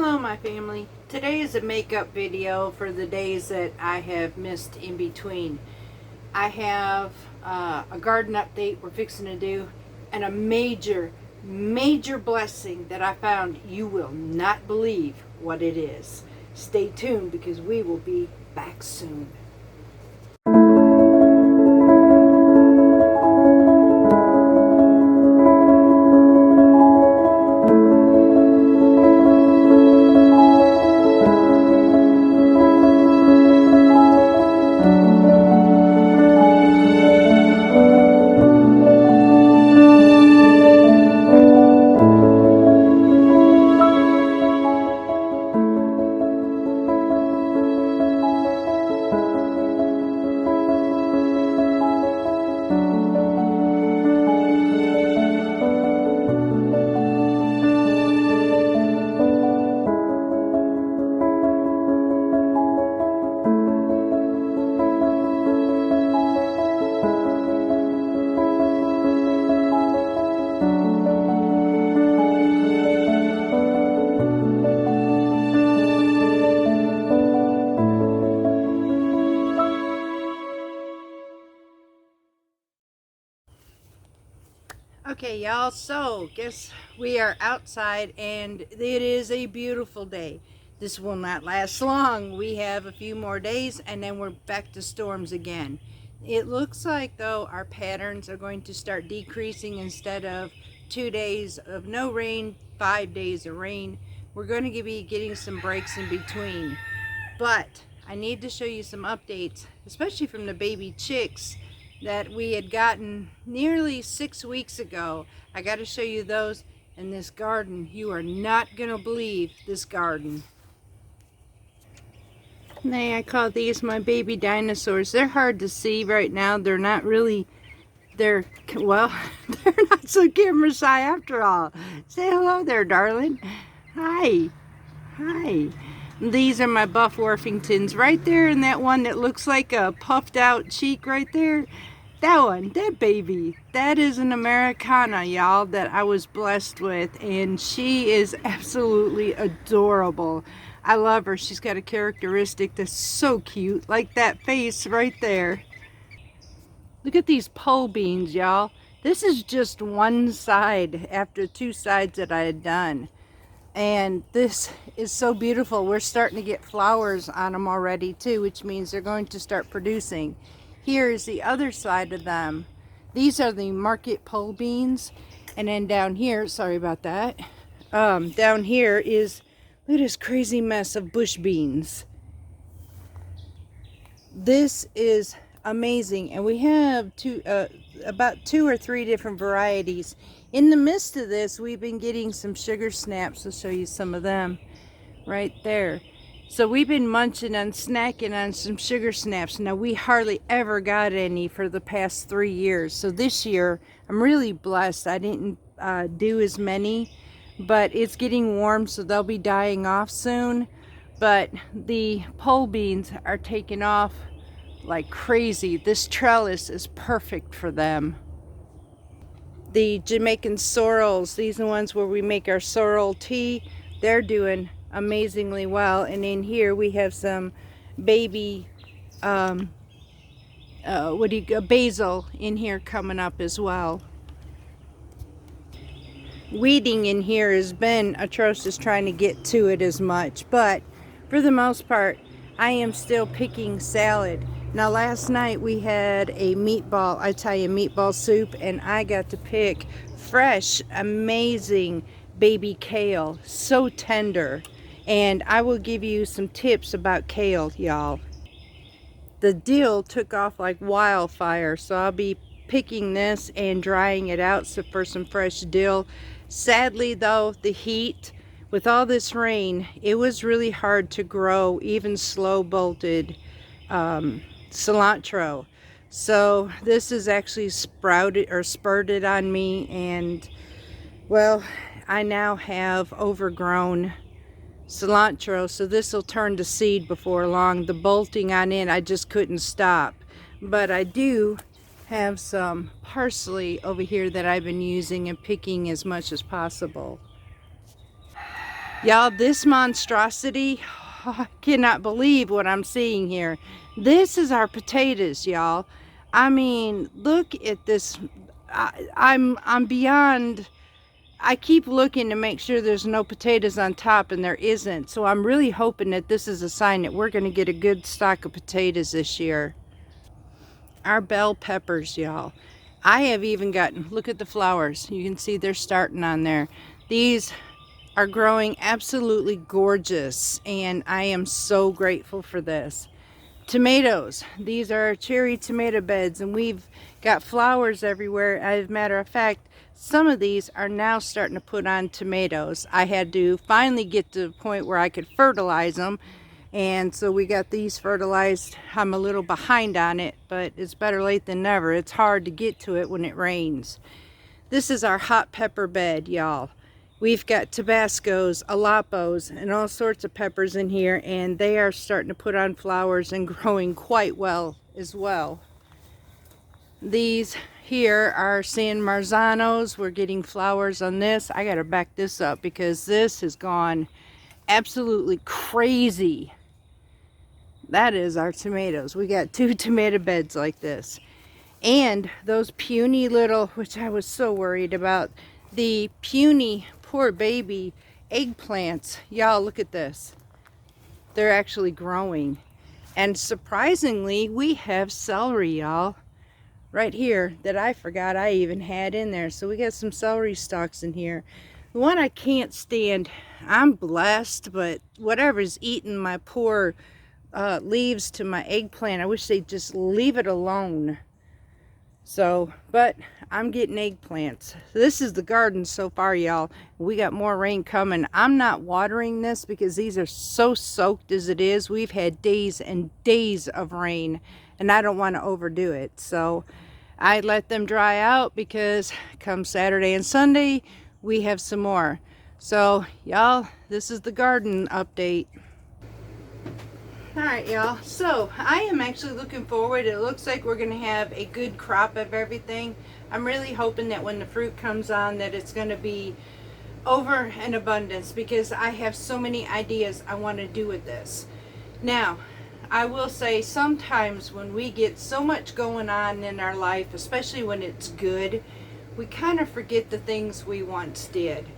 Hello my family. Today is a makeup video for the days that I have missed in between. I have a garden update we're fixing to do, and a major blessing that I found. You will not believe what it is. Stay tuned because we will be back soon. Okay y'all, so guess we are outside and it is a beautiful day. This will not last long. We have a few more days and then we're back to storms again. It looks like though our patterns are going to start decreasing. Instead of 2 days of no rain, 5 days of rain. We're going to be getting some breaks in between. But I need to show you some updates, especially from the baby chicks that we had gotten nearly 6 weeks ago. I got to show you those. And this garden, you are not gonna believe this garden. I call these my baby dinosaurs. They're hard to see right now. They're not really, they're not so camera shy after all. Say hello there, darling. Hi. These are my Buff Orpingtons. Right there in that one that looks like a puffed out cheek right there. That one, that baby, that is an Americana, y'all, that I was blessed with, and she is absolutely adorable. I love her. She's got a characteristic that's so cute, like that face right there. Look at these pole beans, y'all. This is just one side after 2 sides that I had done. And this is so beautiful. We're starting to get flowers on them already too, which means they're going to start producing. Here is the other side of them. These are the market pole beans. And then down here, sorry about that, down here is, look at this crazy mess of bush beans. This is amazing. And we have about 2 or 3 different varieties. In the midst of this, we've been getting some sugar snaps. I'll show you some of them right there. So we've been munching and snacking on some sugar snaps. Now, we hardly ever got any for the past 3 years. So this year, I'm really blessed. I didn't do as many, but it's getting warm, so they'll be dying off soon. But the pole beans are taking off like crazy. This trellis is perfect for them. The Jamaican sorrels, these are the ones where we make our sorrel tea, they're doing amazingly well. And in here we have some baby basil in here coming up as well. Weeding in here has been atrocious, trying to get to it as much, but for the most part I am still picking salad. Now last night we had a Italian meatball soup, and I got to pick fresh, amazing baby kale, so tender. And I will give you some tips about kale, y'all. The dill took off like wildfire, so I'll be picking this and drying it out for some fresh dill. Sadly though, the heat, with all this rain, it was really hard to grow even slow bolted cilantro. So this is actually spurted on me, and well, I now have overgrown cilantro, so this will turn to seed before long. The bolting on it, I just couldn't stop. But I do have some parsley over here that I've been using and picking as much as possible. Y'all, this monstrosity, I cannot believe what I'm seeing here. This is our potatoes, y'all. I mean, look at this. I'm beyond. I keep looking to make sure there's no potatoes on top, and there isn't. So I'm really hoping that this is a sign that we're going to get a good stock of potatoes this year. Our bell peppers, y'all. I have even gotten, look at the flowers. You can see they're starting on there. These are growing absolutely gorgeous, and I am so grateful for this. Tomatoes. These are cherry tomato beds, and we've got flowers everywhere. As a matter of fact, some of these are now starting to put on tomatoes. I had to finally get to the point where I could fertilize them, and so we got these fertilized. I'm a little behind on it, but it's better late than never. It's hard to get to it when it rains. This is our hot pepper bed, y'all. We've got Tabascos, Alapos, and all sorts of peppers in here, and they are starting to put on flowers and growing quite well as well. These here are San Marzanos. We're getting flowers on this. I gotta back this up because this has gone absolutely crazy. That is our tomatoes. We got 2 tomato beds like this. And those puny little, which I was so worried about, the puny poor baby eggplants. Y'all, look at this. They're actually growing. And surprisingly, we have celery, y'all, right here that I forgot I even had in there. So we got some celery stalks in here. The one I can't stand, I'm blessed, but whatever's eating my poor leaves to my eggplant, I wish they'd just leave it alone. So, but I'm getting eggplants. This is the garden so far, y'all. We got more rain coming. I'm not watering this because these are so soaked as it is. We've had days and days of rain, and I don't want to overdo it. So I let them dry out because come Saturday and Sunday, we have some more. So, y'all, this is the garden update. Alright, y'all, so I am actually looking forward. It looks like we're going to have a good crop of everything. I'm really hoping that when the fruit comes on that it's going to be over an abundance because I have so many ideas I want to do with this. Now, I will say sometimes when we get so much going on in our life, especially when it's good, we kind of forget the things we once did.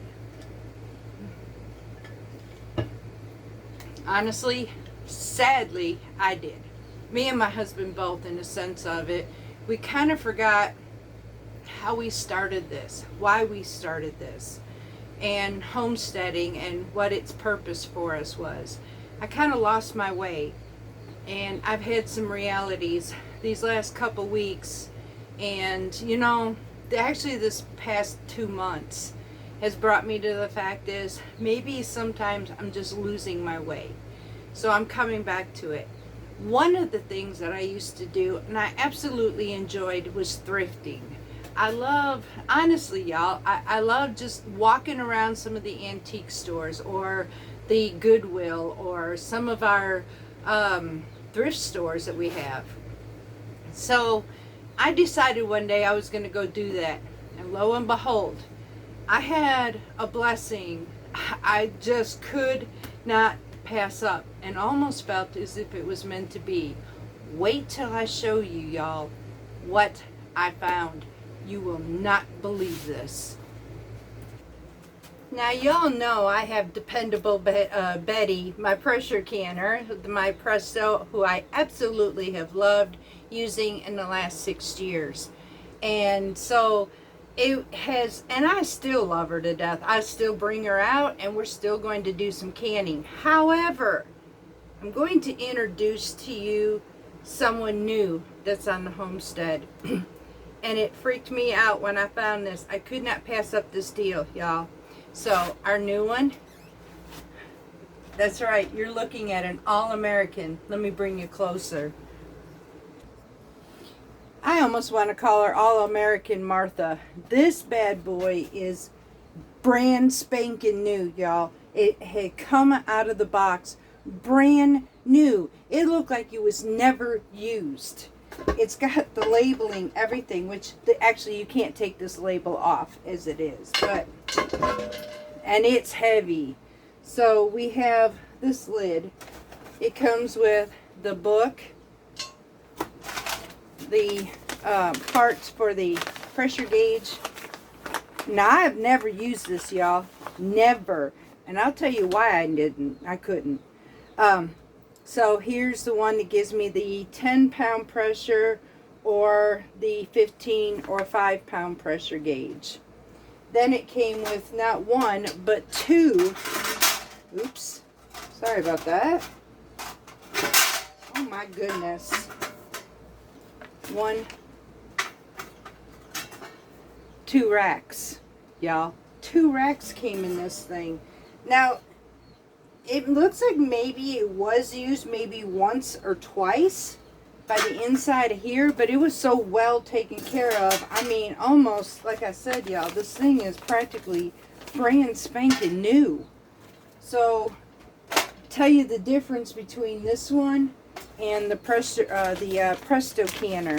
Honestly, sadly, I did. Me and my husband both, in the sense of it. We kind of forgot how we started this, why we started this, and homesteading and what its purpose for us was. I kind of lost my way, and I've had some realities these last couple weeks, and you know, actually this past 2 months has brought me to the fact is maybe sometimes I'm just losing my way. So I'm coming back to it. One of the things that I used to do, and I absolutely enjoyed, was thrifting. I love, honestly, y'all, I love just walking around some of the antique stores or the Goodwill or some of our thrift stores that we have. So I decided one day I was going to go do that. And lo and behold, I had a blessing I just could not pass up, and almost felt as if it was meant to be. Wait till I show you, y'all, what I found. You will not believe this. Now, y'all know I have dependable Betty, my pressure canner, my Presto, who I absolutely have loved using in the last 6 years. And so it has, and I still love her to death. I still bring her out, and we're still going to do some canning. However, I'm going to introduce to you someone new that's on the homestead. And it freaked me out when I found this. I could not pass up this deal, y'all. So, our new one, that's right, you're looking at an All-American. Let me bring you closer. I almost want to call her All-American Martha. This bad boy is brand spanking new, y'all. It had come out of the box brand new. It looked like it was never used. It's got the labeling, everything, which actually you can't take this label off as it is, but, and it's heavy. So we have this lid. It comes with the book, the parts for the pressure gauge. Now, I've never used this, y'all. Never. And I'll tell you why I couldn't. So here's the one that gives me the 10-pound pressure or the 15 or 5-pound pressure gauge. Then it came with not one, but two. Oops. Sorry about that. Oh my goodness. Two racks, y'all. 2 racks came in this thing. Now, it looks like maybe it was used maybe once or twice by the inside of here, but it was so well taken care of. I mean, almost, like I said, y'all, this thing is practically brand spanking new. So, tell you the difference between this one and the Presto canner,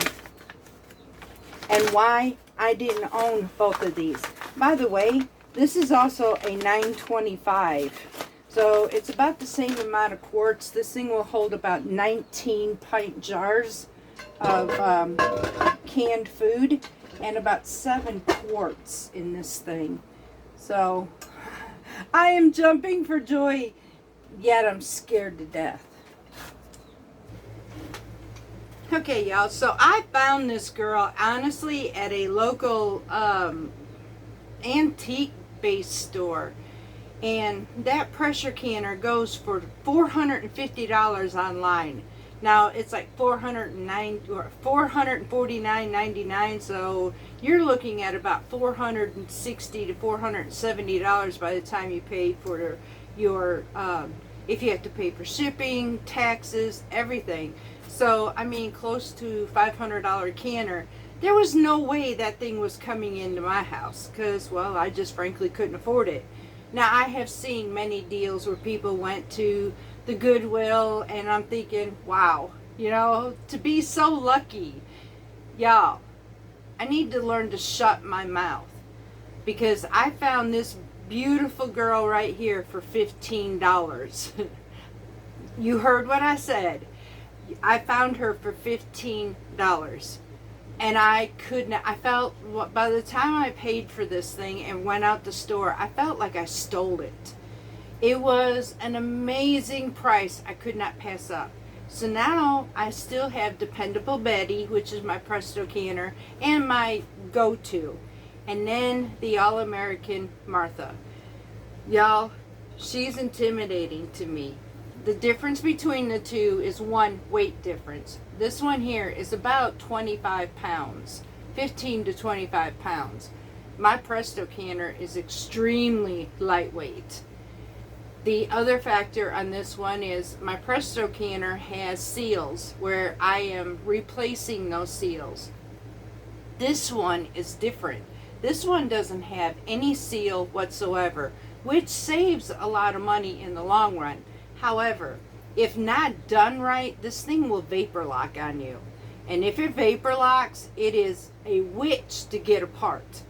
and why I didn't own both of these. By the way, this is also a 925, so it's about the same amount of quarts. This thing will hold about 19 pint jars of canned food and about 7 quarts in this thing. So I am jumping for joy, yet I'm scared to death. Okay, y'all, so I found this girl, honestly, at a local antique-based store. And that pressure canner goes for $450 online. Now, it's like $449.99, so you're looking at about $460 to $470 by the time you pay for your, if you have to pay for shipping, taxes, everything. So, I mean, close to $500 canner. There was no way that thing was coming into my house because, well, I just frankly couldn't afford it. Now, I have seen many deals where people went to the Goodwill, and I'm thinking, wow, you know, to be so lucky. Y'all, I need to learn to shut my mouth, because I found this beautiful girl right here for $15. You heard what I said. I found her for $15, and I could not. I felt, by the time I paid for this thing and went out the store, I felt like I stole it. It was an amazing price I could not pass up. So now I still have Dependable Betty, which is my Presto canner, and my go-to, and then the All-American Martha. Y'all, she's intimidating to me. The difference between the two is one weight difference. This one here is about 25 pounds, 15 to 25 pounds. My Presto canner is extremely lightweight. The other factor on this one is my Presto canner has seals where I am replacing those seals. This one is different. This one doesn't have any seal whatsoever, which saves a lot of money in the long run. However, if not done right, this thing will vapor lock on you. And if it vapor locks, it is a witch to get apart.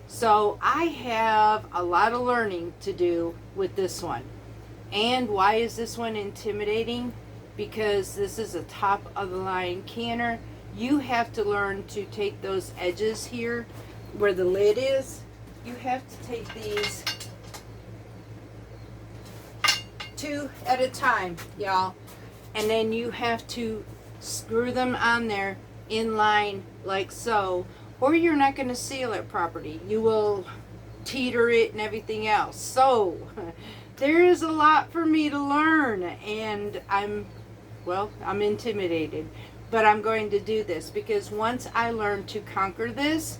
So I have a lot of learning to do with this one. And why is this one intimidating? Because this is a top of the line canner. You have to learn to take those edges here where the lid is. You have to take these 2 at a time, y'all, and then you have to screw them on there in line like so, or you're not going to seal it properly. You will teeter it and everything else. So there is a lot for me to learn, and I'm intimidated, but I'm going to do this, because once I learn to conquer this,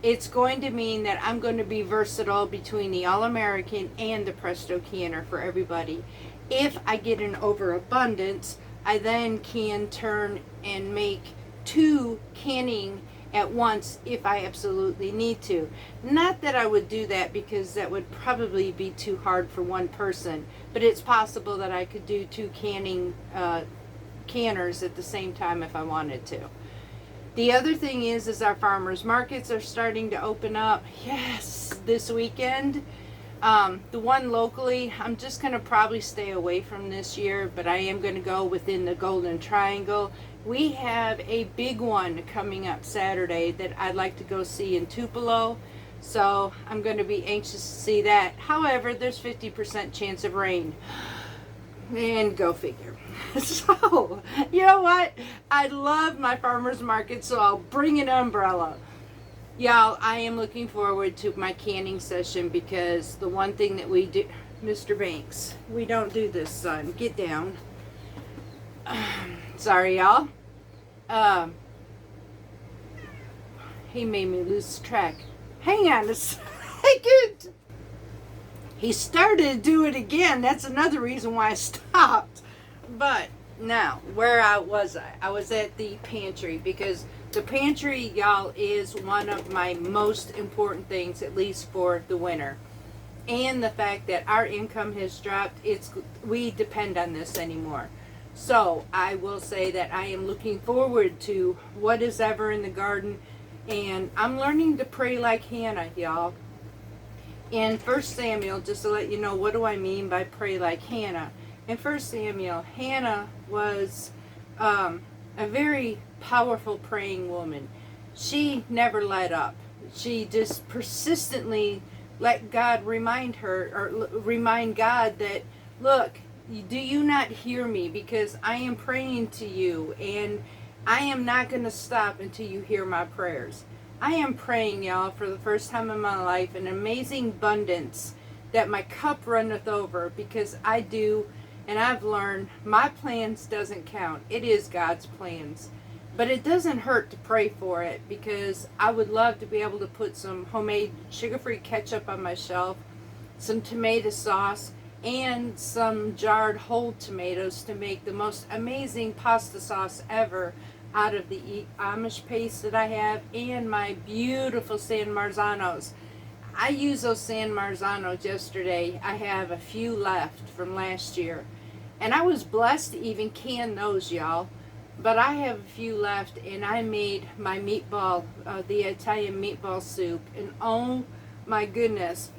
it's going to mean that I'm going to be versatile between the All-American and the Presto canner for everybody. If I get an overabundance, I then can turn and make 2 canning at once if I absolutely need to. Not that I would do that, because that would probably be too hard for one person, but it's possible that I could do 2 canners at the same time if I wanted to. The other thing is our farmers markets are starting to open up. Yes, this weekend. The one locally, I'm just going to probably stay away from this year, but I am going to go within the Golden Triangle. We have a big one coming up Saturday that I'd like to go see in Tupelo, so I'm going to be anxious to see that. However, there's 50% chance of rain, and go figure. So, you know what? I love my farmer's market, so I'll bring an umbrella. Y'all, I am looking forward to my canning session, because the one thing that we do, Mr. Banks, we don't do this, son. Get down. Sorry, y'all. He made me lose track. Hang on a second. He started to do it again. That's another reason why I stopped. But now, where was I? I was at the pantry, because the pantry, y'all, is one of my most important things, at least for the winter. And the fact that our income has dropped, we depend on this anymore. So I will say that I am looking forward to what is ever in the garden, and I'm learning to pray like Hannah, y'all. In 1 Samuel, just to let you know, what do I mean by pray like Hannah? In 1 Samuel, Hannah was a very powerful praying woman. She never let up. She just persistently let God remind her, or remind God that, look, do you not hear me? Because I am praying to you, and I am not going to stop until you hear my prayers. I am praying, y'all, for the first time in my life, an amazing abundance, that my cup runneth over, because I do, and I've learned, my plans doesn't count. It is God's plans. But it doesn't hurt to pray for it, because I would love to be able to put some homemade sugar-free ketchup on my shelf, some tomato sauce, and some jarred whole tomatoes to make the most amazing pasta sauce ever out of the Amish paste that I have, and my beautiful San Marzanos. I used those San Marzanos yesterday. I have a few left from last year, and I was blessed to even can those, y'all. But I have a few left, and I made my meatball, the Italian meatball soup, and oh my goodness.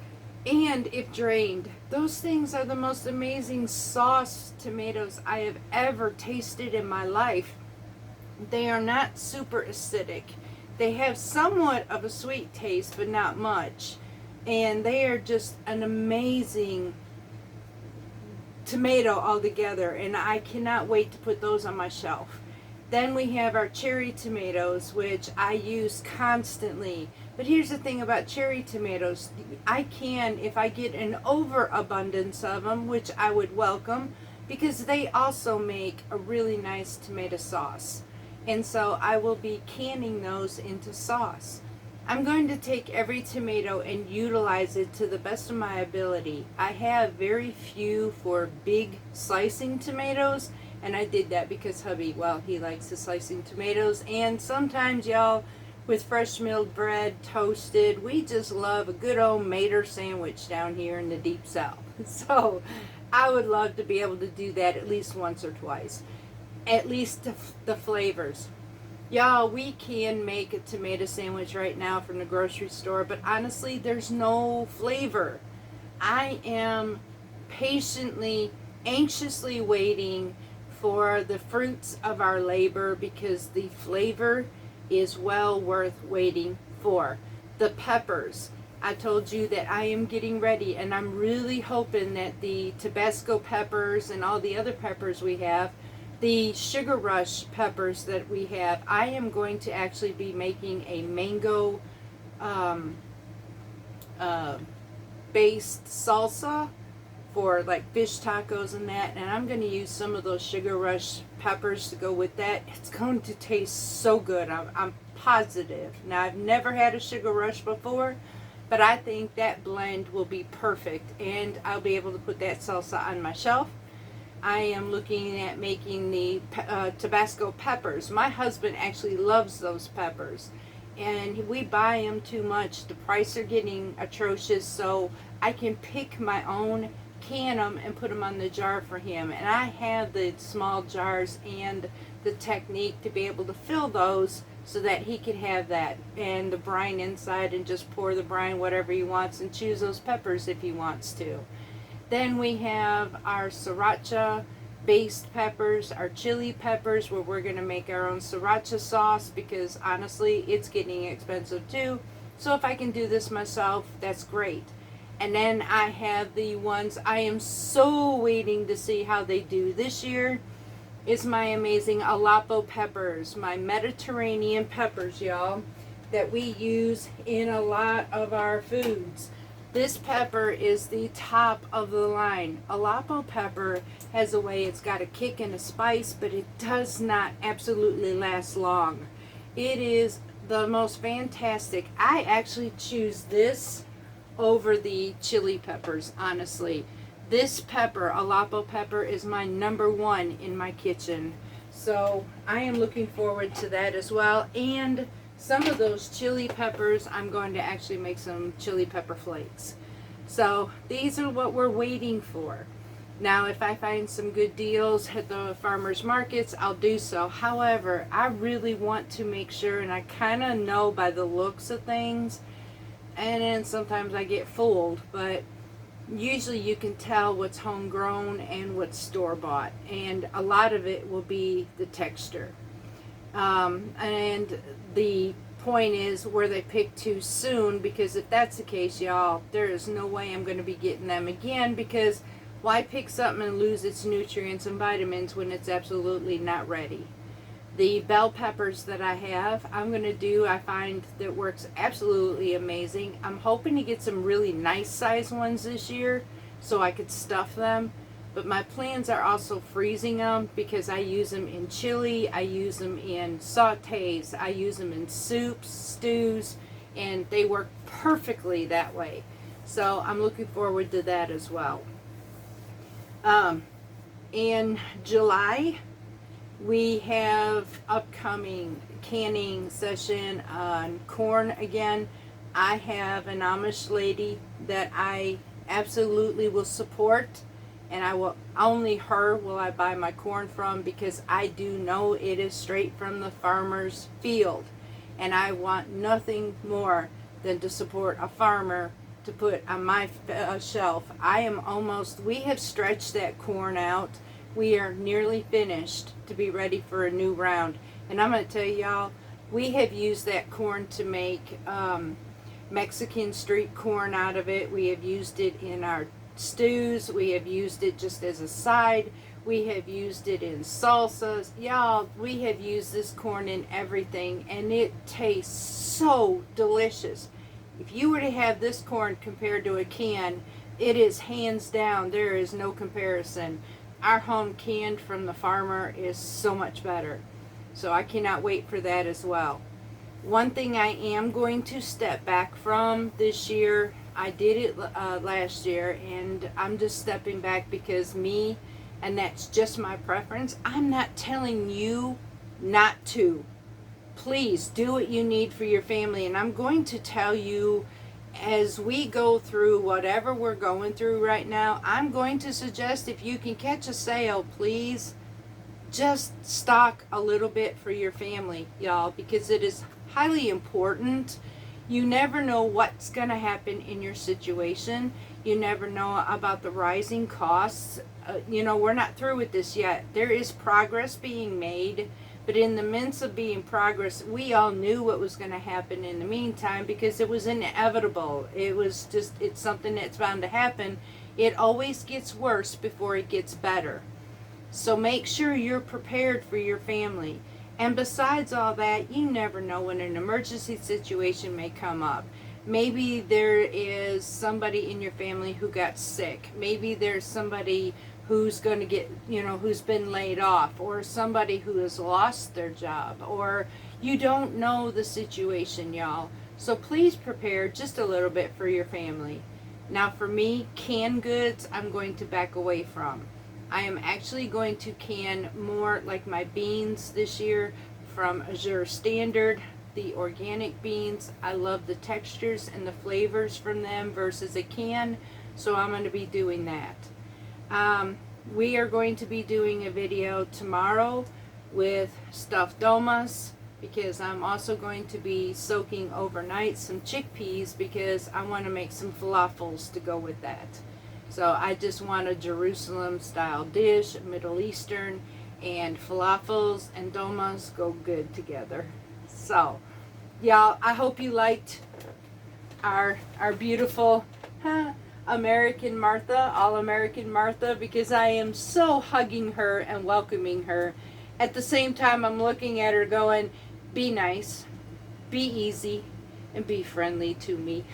And if drained, those things are the most amazing sauce tomatoes I have ever tasted in my life. They are not super acidic. They have somewhat of a sweet taste, but not much. And they are just an amazing tomato altogether, and I cannot wait to put those on my shelf. Then we have our cherry tomatoes, which I use constantly. But here's the thing about cherry tomatoes. I can, if I get an overabundance of them, which I would welcome, because they also make a really nice tomato sauce. And so I will be canning those into sauce. I'm going to take every tomato and utilize it to the best of my ability. I have very few for big slicing tomatoes, and I did that because hubby, well, he likes the slicing tomatoes. And sometimes, y'all, with fresh milled bread, toasted, we just love a good old mater sandwich down here in the deep south. So I would love to be able to do that at least once or twice. At least the flavors. Y'all, we can make a tomato sandwich right now from the grocery store, but honestly, there's no flavor. I am patiently, anxiously waiting for the fruits of our labor, because the flavor is well worth waiting for. The peppers. I told you that I am getting ready, and I'm really hoping that the Tabasco peppers and all the other peppers we have, the Sugar Rush peppers that we have, I am going to actually be making a mango based salsa for like fish tacos and that, and I'm going to use some of those Sugar Rush peppers to go with that. It's going to taste so good. I'm positive. Now, I've never had a Sugar Rush before, but I think that blend will be perfect, and I'll be able to put that salsa on my shelf. I am looking at making the Tabasco peppers. My husband actually loves those peppers, and we buy them too much. The price are getting atrocious, so I can pick my own, can them, and put them on the jar for him. And I have the small jars and the technique to be able to fill those so that he could have that and the brine inside, and just pour the brine whatever he wants and choose those peppers if he wants to. Then we have our sriracha based peppers, our chili peppers, where we're going to make our own sriracha sauce, because honestly it's getting expensive too. So if I can do this myself, that's great. And then I have the ones I am so waiting to see how they do this year is my amazing Aleppo peppers, my Mediterranean peppers, y'all, that we use in a lot of our foods. This pepper is the top of the line. Aleppo pepper has a way, it's got a kick and a spice, but it does not absolutely last long. It is the most fantastic. I actually choose this over the chili peppers, honestly. This pepper, Aleppo pepper, is my number one in my kitchen. So I am looking forward to that as well. And some of those chili peppers, I'm going to actually make some chili pepper flakes. So these are what we're waiting for. Now, if I find some good deals at the farmers markets, I'll do so. However, I really want to make sure, and I kind of know by the looks of things, and then sometimes I get fooled, but usually you can tell what's homegrown and what's store-bought, and a lot of it will be the texture. And the point is, where they pick too soon, because if that's the case, y'all, there is no way I'm going to be getting them again, because why pick something and lose its nutrients and vitamins when it's absolutely not ready? The bell peppers that I have, I'm going to do, I find that works absolutely amazing. I'm hoping to get some really nice size ones this year so I could stuff them. But my plans are also freezing them, because I use them in chili, I use them in sautés, I use them in soups, stews, and they work perfectly that way. So I'm looking forward to that as well. In July, we have upcoming canning session on corn again. I have an Amish lady that I absolutely will support, and I will, only her will I buy my corn from, because I do know it is straight from the farmer's field, and I want nothing more than to support a farmer to put on my shelf. We have stretched that corn out. We are nearly finished to be ready for a new round. And I'm going to tell y'all, we have used that corn to make Mexican street corn out of it. We have used it in our stews. We have used it just as a side. We have used it in salsas. Y'all, we have used this corn in everything, and it tastes so delicious. If you were to have this corn compared to a can, it is hands down, there is no comparison. Our home canned from the farmer is so much better. So I cannot wait for that as well. One thing I am going to step back from this year, I did it last year, and I'm just stepping back because me, and that's just my preference. I'm not telling you not to. Please do what you need for your family, and I'm going to tell you, as we go through whatever we're going through right now, I'm going to suggest, if you can catch a sale, please just stock a little bit for your family, y'all, because it is highly important. You never know what's going to happen in your situation. You never know about the rising costs. We're not through with this yet. There is progress being made. But in the midst of being progress, we all knew what was going to happen in the meantime, because it was inevitable. It's something that's bound to happen. It always gets worse before it gets better. So make sure you're prepared for your family. And besides all that, you never know when an emergency situation may come up. Maybe there is somebody in your family who got sick. Maybe there's somebody who's going to get, who's been laid off, or somebody who has lost their job, or you don't know the situation, y'all. So please prepare just a little bit for your family. Now for me, canned goods, I'm going to back away from. I am actually going to can more, like my beans this year, from Azure Standard, the organic beans. I love the textures and the flavors from them versus a can, so I'm going to be doing that. We are going to be doing a video tomorrow with stuffed domas, because I'm also going to be soaking overnight some chickpeas because I want to make some falafels to go with that. So I just want a Jerusalem style dish, Middle Eastern, and falafels and domas go good together. So y'all, I hope you liked our beautiful American Martha, all American Martha, because I am so hugging her and welcoming her. At the same time, I'm looking at her going, be nice, be easy, and be friendly to me.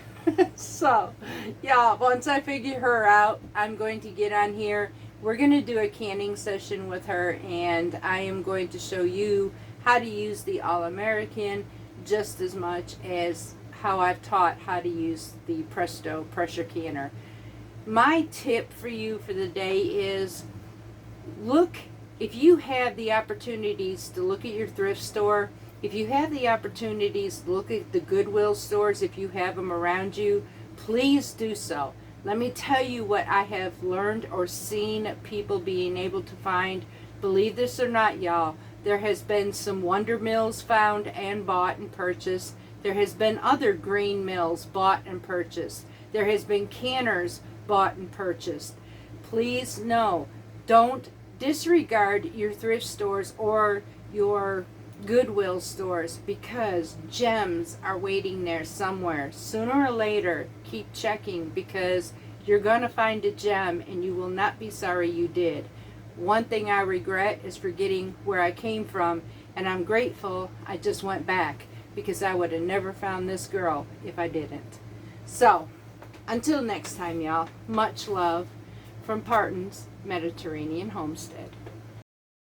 So, yeah, once I figure her out, I'm going to get on here. We're going to do a canning session with her, and I am going to show you how to use the All-American just as much as how I've taught how to use the Presto pressure canner. My tip for you for the day is look, if you have the opportunities to look at your thrift store, if you have the opportunities to look at the Goodwill stores, if you have them around you, please do so. Let me tell you what I have learned or seen people being able to find. Believe this or not, y'all, there has been some Wonder Mills found and bought and purchased. There has been other green mills bought and purchased. There has been canners bought and purchased. Please know, don't disregard your thrift stores or your Goodwill stores, because gems are waiting there somewhere. Sooner or later, keep checking, because you're going to find a gem and you will not be sorry you did. One thing I regret is forgetting where I came from, and I'm grateful I just went back, because I would have never found this girl if I didn't. So, until next time, y'all, much love from Parton's Mediterranean Homestead.